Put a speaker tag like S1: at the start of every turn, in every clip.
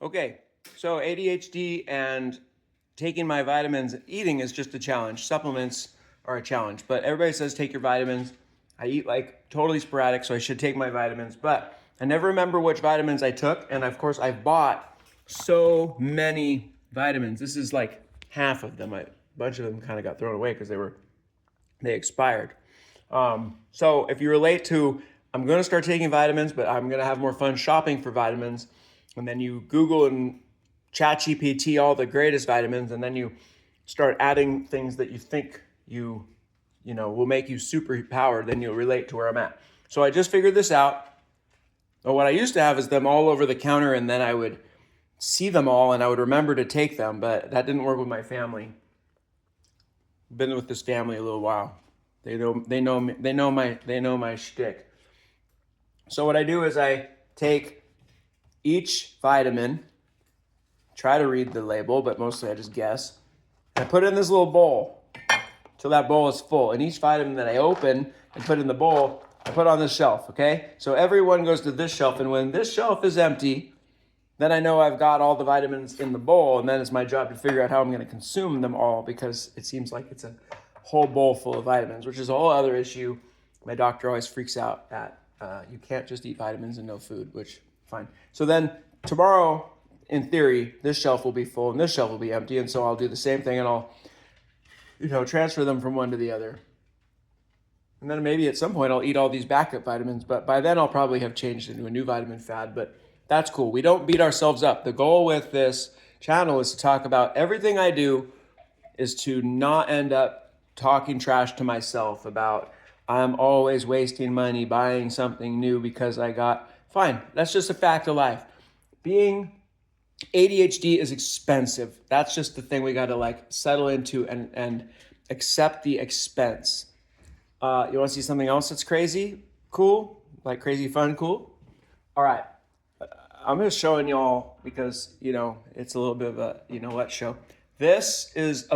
S1: Okay, so ADHD and taking my vitamins, eating is just a challenge. Supplements are a challenge, but everybody says take your vitamins. I eat like totally sporadic, so I should take my vitamins, but I never remember which vitamins I took. And of course, I've bought so many vitamins. This is like half of them. A bunch of them kind of got thrown away because they expired. So if you relate to, I'm going to start taking vitamins, but I'm going to have more fun shopping for vitamins. And then you Google and ChatGPT all the greatest vitamins, and then you start adding things that you think will make you super powered, then you'll relate to where I'm at. So I just figured this out. But what I used to have is them all over the counter, and then I would see them all and I would remember to take them, but that didn't work with my family. Been with this family a little while. They know my shtick. So what I do is I take each vitamin, try to read the label, but mostly I just guess. I put it in this little bowl till that bowl is full. And each vitamin that I open and put in the bowl, I put on this shelf, okay? So everyone goes to this shelf, and when this shelf is empty, then I know I've got all the vitamins in the bowl, and then it's my job to figure out how I'm going to consume them all, because it seems like it's a whole bowl full of vitamins, which is a whole other issue. My doctor always freaks out at you can't just eat vitamins and no food, which fine. So then tomorrow, in theory, this shelf will be full and this shelf will be empty, and so I'll do the same thing and I'll transfer them from one to the other. And then maybe at some point I'll eat all these backup vitamins, but by then I'll probably have changed into a new vitamin fad, but that's cool. We don't beat ourselves up. The goal with this channel is to talk about everything I do is to not end up talking trash to myself about I'm always wasting money buying something new because fine, that's just a fact of life. Being ADHD is expensive. That's just the thing we got to settle into and accept the expense. You want to see something else that's crazy, cool, like crazy fun, cool? All right. I'm just showing y'all because, it's a little bit of a, show. This is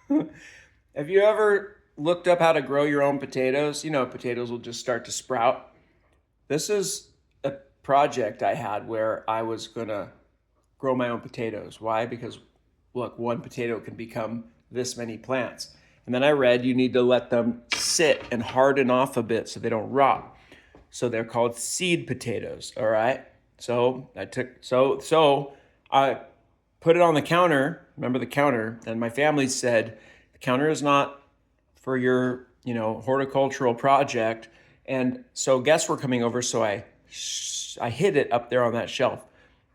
S1: have you ever looked up how to grow your own potatoes? Potatoes will just start to sprout. This is a project I had where I was going to grow my own potatoes. Why? Because, look, one potato can become this many plants. And then I read you need to let them sit and harden off a bit so they don't rot. So they're called seed potatoes, all right? So I put it on the counter, remember the counter, and my family said, the counter is not for your, horticultural project. And so guests were coming over, so I hid it up there on that shelf.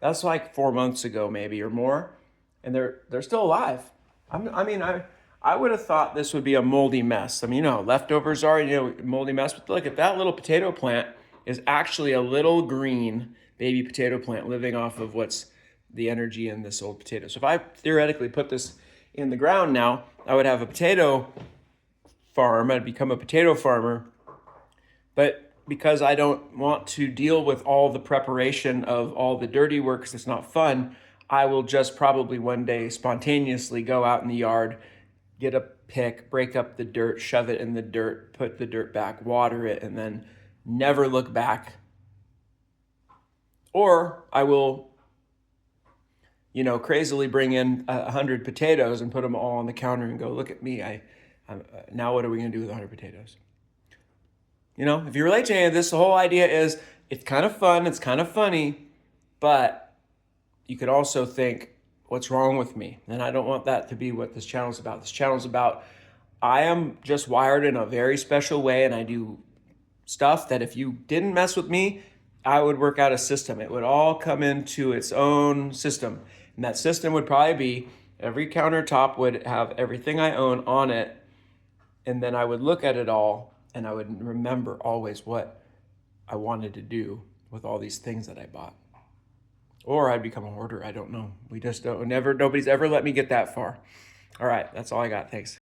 S1: That's like 4 months ago, maybe, or more. And they're still alive. I would have thought this would be a moldy mess. Leftovers are, moldy mess. But look at that little potato plant is actually a little green baby potato plant living off of what's the energy in this old potato. So if I theoretically put this in the ground now, I would have a potato farm. I'd become a potato farmer. But because I don't want to deal with all the preparation of all the dirty work, because it's not fun, I will just probably one day spontaneously go out in the yard, get a pick, break up the dirt, shove it in the dirt, put the dirt back, water it, and then never look back. Or I will, crazily bring in 100 potatoes and put them all on the counter and go, look at me. Now what are we going to do with 100 potatoes? If you relate to any of this, the whole idea is it's kind of fun, it's kind of funny, but you could also think, what's wrong with me? And I don't want that to be what this channel is about. This channel is about, I am just wired in a very special way, and I do stuff that if you didn't mess with me, I would work out a system. It would all come into its own system. And that system would probably be every countertop would have everything I own on it. And then I would look at it all and I would remember always what I wanted to do with all these things that I bought. Or I'd become a hoarder. I don't know. We just don't. Nobody's ever let me get that far. All right. That's all I got. Thanks.